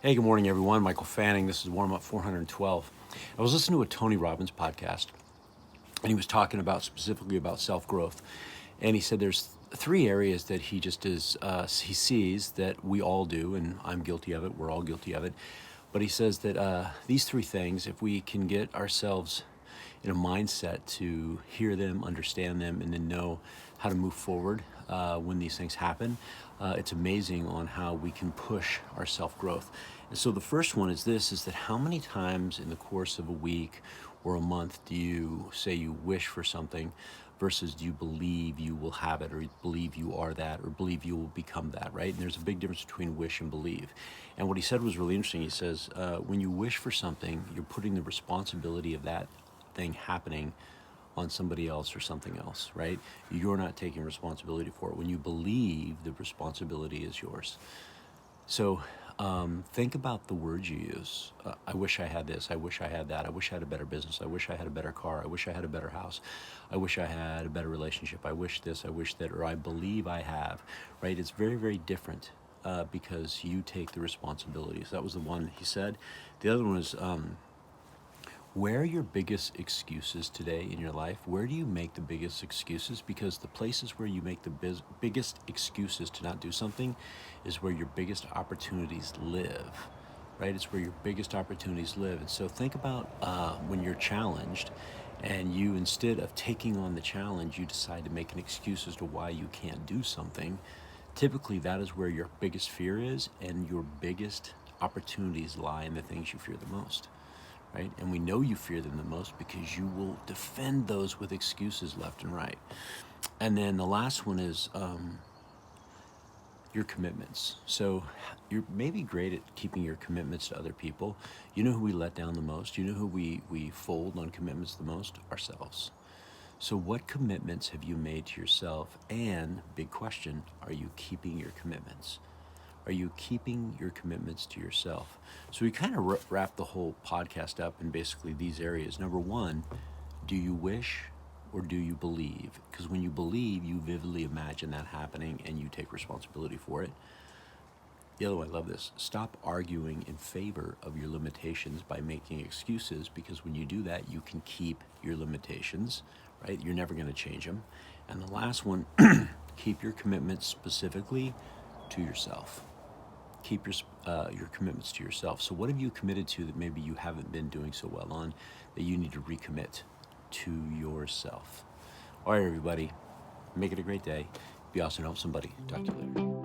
Hey, good morning, everyone. Michael Fanning. This is Warm Up 412. I was listening to a Tony Robbins podcast, and he was talking about specifically about self growth. And he said there's three areas that he just is, he sees that we all do, and I'm guilty of it. We're all guilty of it. But he says that these three things, if we can get ourselves in a mindset to hear them, understand them, and then know how to move forward when these things happen, it's amazing on how we can push our self-growth. And so the first one is this, is that how many times in the course of a week or a month do you say you wish for something versus do you believe you will have it, or believe you are that, or believe you will become that, right? And there's a big difference between wish and believe. And what he said was really interesting. He says, when you wish for something, you're putting the responsibility of that thing happening on somebody else or something else, right? You're not taking responsibility for it. When you believe, the responsibility is yours. So think about the words you use. I wish I had this. I wish I had that. I wish I had a better business. I wish I had a better car. I wish I had a better house. I wish I had a better relationship. I wish this. I wish that. Or I believe I have, right? It's very, very different because you take the responsibility. So that was the one he said. The other one is, where are your biggest excuses today in your life? Where do you make the biggest excuses? Because the places where you make the biggest excuses to not do something is where your biggest opportunities live, right? It's where your biggest opportunities live. And so think about when you're challenged and you, instead of taking on the challenge, you decide to make an excuse as to why you can't do something. Typically, that is where your biggest fear is, and your biggest opportunities lie in the things you fear the most. Right? And we know you fear them the most because you will defend those with excuses left and right. And then the last one is your commitments. So you're maybe great at keeping your commitments to other people. You know who we let down the most? You know who we fold on commitments the most? Ourselves. So what commitments have you made to yourself? And big question, are you keeping your commitments? Are you keeping your commitments to yourself? So we kind of wrap the whole podcast up in basically these areas. Number one, do you wish or do you believe? Because when you believe, you vividly imagine that happening and you take responsibility for it. The other one, I love this. Stop arguing in favor of your limitations by making excuses, because when you do that, you can keep your limitations, right? You're never going to change them. And the last one, keep your commitments specifically to yourself. Keep your commitments to yourself. So what have you committed to that maybe you haven't been doing so well on, that you need to recommit to yourself? All right, everybody, make it a great day. Be awesome and help somebody. Talk to you later.